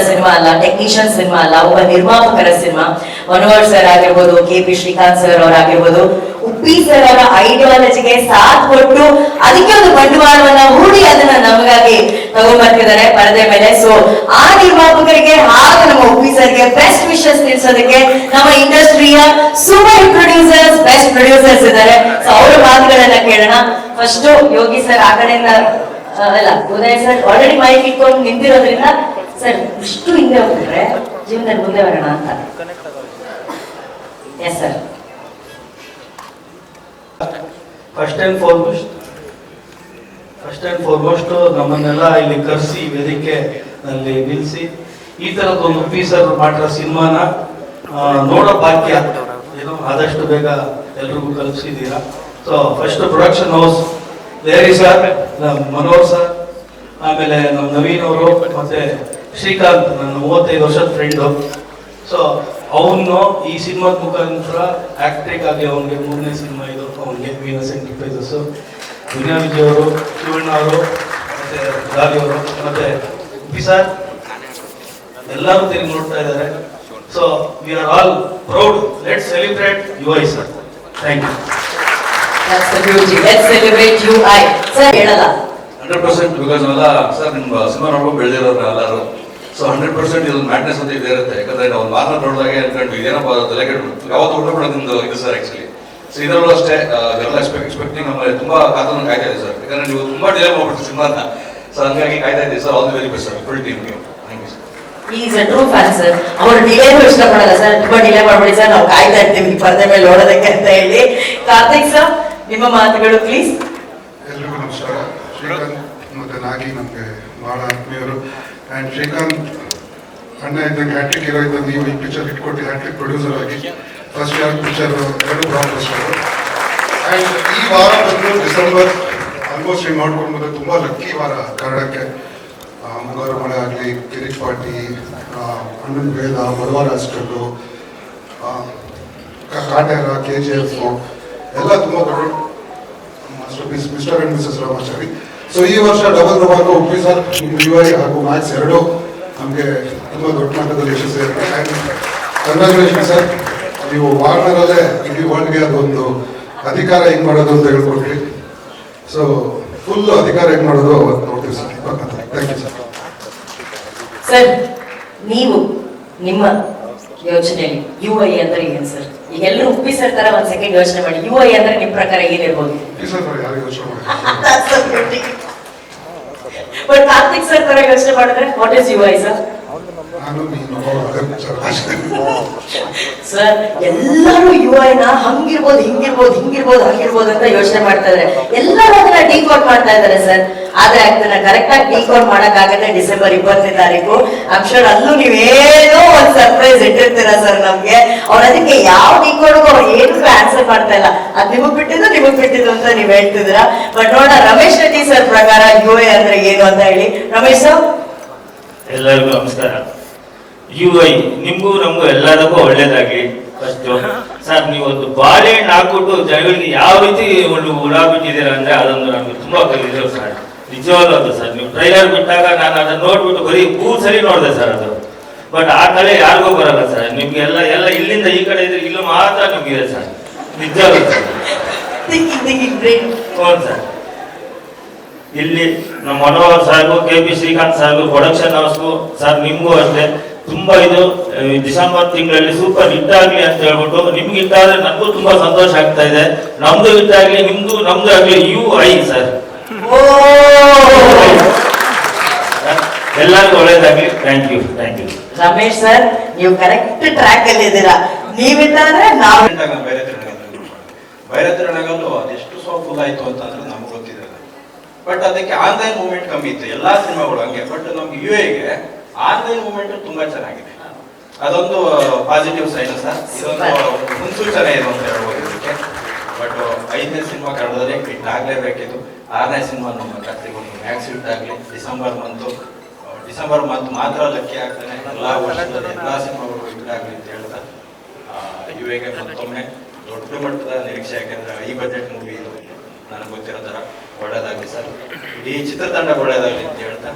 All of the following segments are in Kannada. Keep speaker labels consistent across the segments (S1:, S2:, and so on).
S1: ಸಿನಿಮಾ ಅಲ್ಲ, ಟೆಕ್ನಿಷಿಯನ್ ಸಿನಿಮಾ ಅಲ್ಲ, ಒಬ್ಬ ನಿರ್ಮಾಪಕರ ಸಿನಿಮಾ. ಮನೋಹರ್ ಸರ್ ಆಗಿರ್ಬೋದು, KP ಶ್ರೀಕಾಂತ್ ಸರ್ ಅವರಾಗಿರ್ಬೋದು, ಉಪ್ಪಿ ಸರ್ ಅವರ ಐಡಿಯಾಲಜಿಗೆ ಸಾಥ್ ಕೊಟ್ಟು ಅದಕ್ಕೆ ಒಂದು ಬಂಡವಾಳವನ್ನ ಹೂಡಿ ಅದನ್ನ ನಮಗಾಗಿ ತಗೊಂಡ್ಬರ್ತಿದ್ದಾರೆ ಪರದೆ ಮೇಲೆ. ಸೊ ಆ ನಿರ್ಮಾಪಕರಿಗೆ ಹಾಗೂ ನಮ್ಮ ಉಪ್ಪಿ ಸರ್ಗೆ ಬೆಸ್ಟ್ ವಿಶಸ್ ತಿಳಿಸೋದಕ್ಕೆ ನಮ್ಮ ಇಂಡಸ್ಟ್ರಿಯ ಸೂಪರ್ ಪ್ರೊಡ್ಯೂಸರ್ಸ್, ಬೆಸ್ಟ್ ಪ್ರೊಡ್ಯೂಸರ್ಸ್ ಇದ್ದಾರೆ. ಸೊ ಅವರ ಮಾತುಗಳನ್ನ ಕೇಳೋಣ. ಫಸ್ಟ್ ಯೋಗಿ ಸರ್ ಆ ಕಡೆಯಿಂದ ಅಲ್ಲ, ಉದಯ್ ಸರ್ ಆಲ್ರೆಡಿ ಮೈಕ್ ಇಟ್ಕೊಂಡು ನಿಂತಿರೋದ್ರಿಂದ ಸರ್ ಇಷ್ಟು ಹಿಂದೆ ಹೋಗ್ಬಿಟ್ರೆ ಜೀವನದಲ್ಲಿ ಮುಂದೆ ಬರೋಣ ಅಂತ. Yes sir.
S2: First and foremost ನಮ್ಮನ್ನೆಲ್ಲ ಇಲ್ಲಿ ಕರೆಸಿ ವೇದಿಕೆನಲ್ಲಿ ನಿಲ್ಲಿಸಿ ಈ ತರದೊಂದು ಪೀಸರ್ ಮಾಡಿರೋ ಸಿನಿಮಾನ ನೋಡೋ ಭಾಗ್ಯ ಏನು ಆದಷ್ಟು ಬೇಗ ಎಲ್ರಿಗೂ ಕಲಿಸಿದ್ದೀರಾ. ಸೊ ಫಸ್ಟ್ ಪ್ರೊಡಕ್ಷನ್ ಹೌಸ್ ಲೇರಿ ಸರ್, ಮನೋಹರ್ ಸರ್, ಆಮೇಲೆ ನಮ್ಮ ನವೀನ್ ಅವರು ಮತ್ತೆ ಶ್ರೀಕಾಂತ್, ನನ್ನ 35 ವರ್ಷದ ಫ್ರೆಂಡು. ಸೊ ಅವನು ಈ ಸಿನಿಮಾದ ಮುಖಾಂತರ ಆಕ್ಟಿಂಗ್ ಆಗಿ ಅವನಿಗೆ 3ನೇ ಸಿನಿಮಾ ಇದು ಅವನಿಗೆ ವೀನಸ್ ಎಂಟರ್ಪ್ರೈಸಸ್. ದುನಿಯಾ ವಿಜಯ್ ಅವರು, ಶಿವಣ್ಣ ಅವರು, ಮತ್ತೆ ಗಾಲಿ ಅವರು, ಮತ್ತೆ ಉಪ್ಪಿ ಸರ್ ಎಲ್ಲರೂ ತಿರುಗಿ ನೋಡ್ತಾ ಇದ್ದಾರೆ. So we are all proud. Let's celebrate UI sir. Thank you.
S1: That's the beauty. Let's celebrate UI. Sir ಹೇಳಲ್ಲ
S3: 100% ಬಿಕಾಸ್ ನಾವೆಲ್ಲ ಸರ್ ನಿಮ್ಮ ಸಿನಿಮಾ ನೋಡ್ಕೊಂಡು ಬೆಳೆದಿರೋರು ಎಲ್ಲರೂ. ಸೊ 100% ಇದು ಮ್ಯಾಟ್ನೆಸ್ ಅಂತ ಇದೇ ಇರುತ್ತೆ. ಯಾಕಂದ್ರೆ ನಾವು ಮಾರ್ನ ನೋಡಿದಾಗ ಅನ್ಕೊಂಡು ಇದೇನಪ್ಪ ತಲೆ ಕೆಟ್ಟು ಯಾವತ್ತು ಉಳ್ಕೊಳ್ಳೋದು ಇದು ಸರ್ ಆಕ್ಚುಲಿ. ಸೊ ಇದರಲ್ಲೂ ಅಷ್ಟೇ ಎಲ್ಲ ಎಕ್ಸ್ಪೆಕ್ಟಿಂಗ್ ನಮ್ಮಲ್ಲಿ ತುಂಬಾ ಕಾತನ್ನು ಕಾಯ್ತಾ ಇದೆ ಸರ್. ಯಾಕಂದ್ರೆ ನೀವು ತುಂಬಾ ಡಿಲೇ ಮಾಡ್ಬಿಟ್ಟು ಸಿನಿಮಾನ. ಸೊ ಹಂಗಾಗಿ ಕಾಯ್ತಾ ಇದ್ದೀವಿ ಸರ್. All the very best sir, full team. Thank you sir.
S1: Is a true fan sir. ಅವರು ಡಿಲೇನು ಇಷ್ಟಪಡಲ್ಲ ಸರ್. ತುಂಬಾ ಡಿಲೇ ಮಾಡ್ಬೇಡಿ ಸರ್, ನಾವು ಕಾಯ್ತಾ ಇರ್ತೀವಿ ಪರದೆ ಮೇಲೆ ನೋಡೋದಕ್ಕೆ ಅಂತ ಹೇಳಿ. ಕಾರ್ತಿಕ್ ಸರ್ ನಿಮ್ಮ ಮಾತುಗಳು ಪ್ಲೀಸ್.
S4: ಎಲ್ರಿಗೂ ನಮಸ್ಕಾರ. ಶ್ರೀಕಾಂತ್ ಮತ್ತು ನಾಗಿ ನಮಗೆ ಭಾಳ ಆತ್ಮೀಯರು. ಆ್ಯಂಡ್ ಶ್ರೀಕಾಂತ್ ಅಣ್ಣ ಇದ್ದಂಗೆ ಹ್ಯಾಟ್ರಿಕ್ ಹೀರೋ ಇದ್ದಂಗೆ ನೀವು ಈ ಪಿಕ್ಚರ್ ಇಟ್ಕೊಟ್ಟು ಹ್ಯಾಟ್ರಿಕ್ ಪ್ರೊಡ್ಯೂಸರ್ ಆಗಿ first year picture 2 blockbuster. And ಈ ವಾರ ಬಂದು ಡಿಸೆಂಬರ್ ಆಲ್ಮೋಸ್ಟ್ ಹಿಂಗೆ ನೋಡ್ಕೊಂಡು ಬಂದರೆ ತುಂಬ ಲಕ್ಕಿ ವಾರ ಕನ್ನಡಕ್ಕೆ. ಮುಂಗಾರು ಮಳೆ ಆಗಲಿ, ಕಿರಿಕ್ ಪಾರ್ಟಿ, ಅಣ್ಣನ ಭೇದ, ಬಡವಾರ ಹಾಸ್ಟೆಲ್ಲು, ಕಾಟ್ಯಾರ, KGF ಎಲ್ಲ ತುಂಬ ದೊಡ್ಡ masterpiece, mister and missus Ramachari. So ಈ ವರ್ಷ ಡಬಲ್ ಧಮಾಕ ಉಪ್ಪಿ ಸರ್, UI ಹಾಗೂ ಮ್ಯಾಕ್ಸ್ ಎರಡೂ ನಮಗೆ ತುಂಬ ದೊಡ್ಡ ಮಟ್ಟದಲ್ಲಿ ಯಶಸ್ಸು ಇರುತ್ತೆ. ಆ್ಯಂಡ್ ಕಂಗ್ರ್ಯಾಚುಲೇಷನ್ ಸರ್, ನೀವು ವಾರ್ನರಲ್ಲೇ ಇಡೀ ವರ್ಲ್ಡ್ಗೆ ಅದೊಂದು ಅಧಿಕಾರ ಹೆಂಗೆ ಮಾಡೋದು ಅಂತ ಹೇಳ್ಕೊಟ್ರಿ. ಸೊ ಫುಲ್ ಅಧಿಕಾರ ಹೆಂಗೆ ಮಾಡೋದು ಅವತ್ತು ನೋಡ್ತೀವಿ ಸರ್. Thank you sir.
S1: ಸರ್ ನೀವು ನಿಮ್ಮ ಯೋಚನೆಯಲ್ಲಿ UI ಅಂದ್ರೆ ಏನು ಸರ್? ಈಗ ಎಲ್ಲರೂ ಉಪ್ಪಿ ಸರ್ ತರ ಒಂದ್ ಸೆಕೆಂಡ್ ಯೋಚನೆ ಮಾಡಿ. UI ಅಂದ್ರೆ ನಿಮ್ ಪ್ರಕಾರ ಏನಿರ್ಬೋದು?
S4: ಯಾರು ಯೋಚನೆ ಮಾಡಿ
S1: ಬಟ್ ಕಾರ್ತಿಕ್ ಸರ್ ತರ ಯೋಚನೆ ಮಾಡಿದ್ರೆ what is UI sir? Sir ಎಲ್ಲರೂ UI ನ ಹಂಗಿರ್ಬೋದು, ಹಿಂಗಿರ್ಬೋದು, ಹಿಂಗಿರ್ಬೋದು, ಹಂಗಿರ್ಬೋದು ಅಂತ ಯೋಚನೆ ಮಾಡ್ತಾ ಇದಾರೆ. ಎಲ್ಲರೂ ಅದನ್ನ ಡಿಕೋಡ್ ಮಾಡ್ತಾ ಇದಾರೆ ಸರ್. ಆದ್ರೆ ಅದನ್ನ ಕರೆಕ್ಟ್ ಆಗಿ ಡಿಕೋಡ್ ಮಾಡಕ್ ಆಗತ್ತೆ ಡಿಸೆಂಬರ್ 20ನೇ ತಾರೀಕು. ಐ ಆಮ್ ಶೂರ್ ಅಲ್ಲೂ ನೀವೇನೋ ಒಂದ್ ಸರ್ಪ್ರೈಸ್ ಇಟ್ಟಿರ್ತೀರಾ ಸರ್ ನಮ್ಗೆ. ಅವ್ರ ಅದಕ್ಕೆ ಯಾವ ಡಿಕೋಡ್ಗೂ ಅವ್ರು ಏನಕ್ಕೂ ಆನ್ಸರ್ ಮಾಡ್ತಾ ಇಲ್ಲ. ಅದ್ ನಿಮಗ್ ಬಿಟ್ಟಿದ್ದು ಅಂತ ನೀವ್ ಹೇಳ್ತಿದ್ದೀರಾ. ಬಟ್ ನೋಡ, ರಮೇಶ್ ರೆಡ್ಡಿ ಸರ್ ಪ್ರಕಾರ UI ಅಂದ್ರೆ ಏನು ಅಂತ ಹೇಳಿ. ರಮೇಶ್ ಸರ್.
S5: ಎಲ್ಲರಿಗೂ ನಮಸ್ಕಾರ. UI ನಿಮ್ಗೂ ನಮಗೂ ಎಲ್ಲದಕ್ಕೂ ಒಳ್ಳೇದಾಗ್ಲಿ. ಫಸ್ಟ್ ಸರ್, ನೀವೊಂದು ಬಾಳೆಹಣ್ಣು ಹಾಕ್ಬಿಟ್ಟು ಜನಗಳಿಗೆ ಯಾವ ರೀತಿ ಒಂದು ಬಿಟ್ಟಿದ್ದೀರಾ ಅಂದ್ರೆ ಅದೊಂದು ನಮ್ಗೆ ತುಂಬಾ ಕಲಿದ್ರು ಸರ್. ನಿಜವಾಗ್ಲೂ ಅದು ಸರ್. ನೀವು ಟ್ರೈಲರ್ ಬಿಟ್ಟಾಗ ನಾನು ಅದನ್ನ ನೋಡ್ಬಿಟ್ಟು ಬರೀ 3 ಸರಿ ನೋಡಿದೆ ಸರ್ ಅದು. ಬಟ್ ಆ ಕಡೆ ಯಾರಿಗೂ ಬರಲ್ಲ ಸರ್. ನಿಮ್ಗೆ ಎಲ್ಲ ಇಲ್ಲಿಂದ ಈ ಕಡೆ ಇದ್ರೆ ಇಲ್ಲೂ ಮಾತ್ರ ನಿಮ್ಗಿದೆ ಸರ್. ನಿಜವಾಗ್ಲೂ ಸರ್. ಹೌದು ಸರ್. ಇಲ್ಲಿ ನಮ್ಮ ಮನೋಹರ್ ಸಾಹೇಬು, KP ಶ್ರೀಕಾಂತ್ ಸಾಹೇಬು, ಪ್ರೊಡಕ್ಷನ್ ಹೌಸ್ಗೂ ಸರ್, ನಿಮ್ಗೂ ಅಷ್ಟೇ ತುಂಬಾ ಇದು ಡಿಸೆಂಬರ್ ತಿಂಗಳಲ್ಲಿ ಸೂಪರ್ ಹಿಟ್ ಆಗ್ಲಿ ಅಂತ ಹೇಳ್ಬಿಟ್ಟು, ನಿಮ್ಗೆ ಹಿಟ್ ಆದ್ರೆ ನನಗೂ ತುಂಬಾ ಸಂತೋಷ ಆಗ್ತಾ ಇದೆ. ನಮ್ದು ಹಿಟ್ ಆಗ್ಲಿ, ನಮ್ದು ಆಗ್ಲಿ. UI ಸರ್, ಎಲ್ಲರಿಗೂ ಒಳ್ಳೇದಾಗ್ಲಿ. Thank you.
S1: ರಮೇಶ್ ಸರ್, ನೀವು ಕರೆಕ್ಟ್ ಟ್ರ್ಯಾಕ್ ಅಲ್ಲಿ ಇದ್ದೀರಾ. ನೀವಿಟ್ಟಾದ್ರೆ ನಾವು
S6: ಬೈರತಿರಣಗಲ್ಲು ಅದೆಷ್ಟು ಫುಲ್ ಆಯ್ತು ಅಂತಂದ್ರೆ ನಮ್ಗೆ ಗೊತ್ತಿದೆ. ಬಟ್ ಅದಕ್ಕೆ ಆನ್ಲೈನ್ ಮೂವ್ಮೆಂಟ್ ಕಮ್ಮಿ ಇತ್ತು ಎಲ್ಲಾ ಸಿನಿಮಾಗಳು ಹಂಗೆ. ಬಟ್ ನಮ್ಗೆ UIಗೆ ಆನ್ಲೈನ್ ಮೂವ್ಮೆಂಟ್ ತುಂಬಾ ಚೆನ್ನಾಗಿದೆ. ಅದೊಂದು ಪಾಸಿಟಿವ್ ಸೈನ್ ಸರ್. ಇದೊಂದು ಮುನ್ಸೂಚನೆ ಇದು ಅಂತ ಹೇಳ್ಬೋದು ಇದಕ್ಕೆ. ಬಟ್ 5ನೇ ಸಿನಿಮಾ ಕನ್ನಡದಲ್ಲಿ ಹಿಟ್ ಆಗ್ಲೇಬೇಕಿತ್ತು. 6ನೇ ಸಿನಿಮಾ ನಮ್ಮ ಕರ್ತಿಗೊಂಡು ಮ್ಯಾಕ್ಸ್ ಹಿಟ್ ಆಗಲಿ. ಡಿಸೆಂಬರ್ ಮಂತ್ ಮಾತ್ರ ಲಕ್ಕಿ ಆಗ್ತಾನೆ. ಎಲ್ಲಾ ವರ್ಷದಲ್ಲಿ ಎಲ್ಲಾ ಸಿನಿಮಾಗಳು ಹಿಟ್ ಆಗಲಿ ಅಂತ ಹೇಳ್ತಾ UIಗೆ ಮತ್ತೊಮ್ಮೆ ದೊಡ್ಡ ಮಟ್ಟದ ನಿರೀಕ್ಷೆ. ಯಾಕೆಂದ್ರೆ ಈ ಬಜೆಟ್ ಮೂವಿ ಇದು ನನಗೆ ಗೊತ್ತಿರೋ ಥರ ಒಳ್ಳೇದಾಗಲಿ ಸರ್. ಇಡೀ ಚಿತ್ರತಂಡ ಒಳ್ಳೇದಾಗಲಿ ಅಂತ ಹೇಳ್ತಾ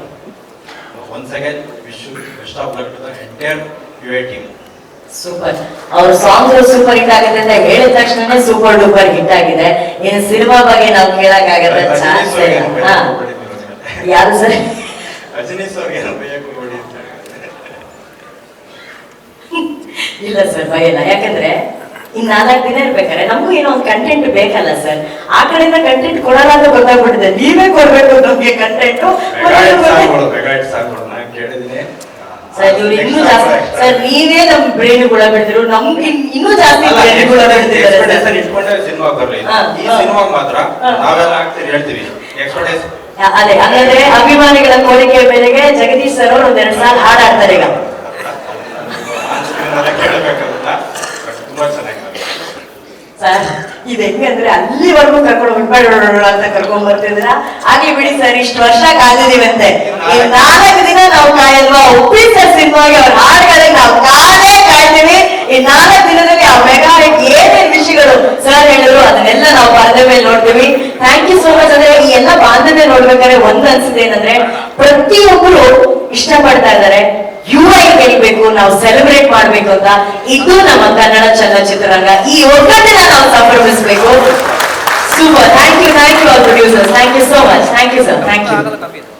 S6: once again wish best of luck to the entire UA team.
S1: Super. ಅವ್ರ ಸಾಂಗ್ಸ್ ಸೂಪರ್ ಹಿಟ್ ಆಗುತ್ತೆ ಅಂತ ಹೇಳಿದ ತಕ್ಷಣನೇ ಸೂಪರ್ ಡೂಪರ್ ಹಿಟ್ ಆಗಿದೆ. ಇನ್ನು ಸಿನಿಮಾ ಬಗ್ಗೆ ನಾವು ಕೇಳಕ್ಕಾಗತ್ತೆ ಚಾನ್ಸ್ ಇಲ್ಲ. ಯಾರು ಸರ್?
S6: ಅಜನೀಶ್ ಅವ್ರಿಗೆ ಏನೋ ಬೇಯಕ್ಕೆ ಹೋಗ್ಬೇಡಿ ಅಂತ
S1: ಇಲ್ಲ ಸರ್, ಭಯಲ್ಲ. ಯಾಕಂದ್ರೆ ಇನ್ 4 ದಿನ ಇರ್ಬೇಕಾದ್ರೆ ನಮಗೂ ಏನೋ ಒಂದು ಕಂಟೆಂಟ್ ಬೇಕಲ್ಲ ಸರ್. ಆ ಕಡೆಯಿಂದ ಕಂಟೆಂಟ್ ಕೊಡಲ್ಲ ಅಂತ ಗೊತ್ತಾಗ್ಬಿಟ್ಟಿದೆ. ನೀವೇ ಕೊಡ್ಬೇಕು ನಮ್ಗೆ ಕಂಟೆಂಟ್.
S6: ನಾನು ಕೇಳಿದ್ದೀನಿ
S1: ಸರ್ ಇವ್ರು ಇನ್ನೂ ಜಾಸ್ತಿ ಸರ್, ನೀವೇ ನಮ್ ಬ್ರೈನ್ ಗುಳ ಬಿಡ್ತಿರು, ನಮ್ಗೆ ಇನ್ನೂ ಜಾಸ್ತಿ ಬ್ರೈನ್ ಗುಳ ಬಿಡ್ತಿದ್ದಾರೆ ಸರ್.
S6: ಇಟ್ಕೊಂಡ್ರೆ ಸಿನಿಮಾ ಬರಲಿ. ಈ ಸಿನಿಮಾ ಮಾತ್ರ ನಾವೆಲ್ಲ ಆಗ್ತೀವಿ ಹೇಳ್ತೀವಿ ಎಕ್ಸ್ಪರ್ಟೈಸ್.
S1: ಅದೇ ಹಾಗಾದ್ರೆ ಅಭಿಮಾನಿಗಳ ಕೋರಿಕೆಯ ಮೇರೆಗೆ ಜಗದೀಶ್ ಸರ್ ಅವರು 2 ಸಾಲ ಹಾಡಾಡ್ತಾರೆ ಈಗ.
S6: ಕೇಳಬೇಕಲ್ಲ, ತುಂಬಾ ಚೆನ್ನಾಗಿದೆ
S1: ಸರ್. ಇದು ಹೆಂಗಂದ್ರೆ ಅಲ್ಲಿವರೆಗೂ ಕರ್ಕೊಂಡು ಬಿಡ್ಬೇಡ ಅಂತ ಕರ್ಕೊಂಡ್ ಬರ್ತಿದ್ರ. ಆಗ್ಲಿ ಬಿಡಿ ಸರ್, ಇಷ್ಟು ವರ್ಷ ಕಾದಿದೀವಂತೆ. ಈ 4 ದಿನ ನಾವು ಕಾಯಲ್ವಾ? ಉಪ್ಪಿ ಸರ್ ಸಿನಿಮಾಗೆ ಅವ್ರ ಹಾಡುಗಳಿಗೆ ನಾವು ಕಾಯ್ತೀವಿ. ಈ 4 ದಿನದಲ್ಲಿ ಆ ಮೆಗಾ ಏನೇನ್ ವಿಷಯಗಳು ಸರ್ ಹೇಳಿದ್ರು ಅದನ್ನೆಲ್ಲ ನಾವು ಪರದೆ ಮೇಲೆ ನೋಡ್ತೀವಿ. Thank you so much. ಅಂದ್ರೆ ಈ ಎಲ್ಲ ಬಾಂಧವ್ಯ ನೋಡ್ಬೇಕಾದ್ರೆ ಒಂದ್ ಅನ್ಸಿದೆ ಏನಂದ್ರೆ, ಪ್ರತಿಯೊಬ್ಬರು ಇಷ್ಟಪಡ್ತಾ ಇದ್ದಾರೆ UI ಗೆಲ್ಬೇಕು, ನಾವು ಸೆಲೆಬ್ರೇಟ್ ಮಾಡ್ಬೇಕು ಅಂತ. ಇದು ನಮ್ಮ ಕನ್ನಡ ಚಲನಚಿತ್ರರಂಗ. ಈ ಒಗ್ಗಟ್ಟಿನ ನಾವು ಸಂಭ್ರಮಿಸಬೇಕು. Super. Thank you all producers. Thank you so much. Thank you sir. Thank you.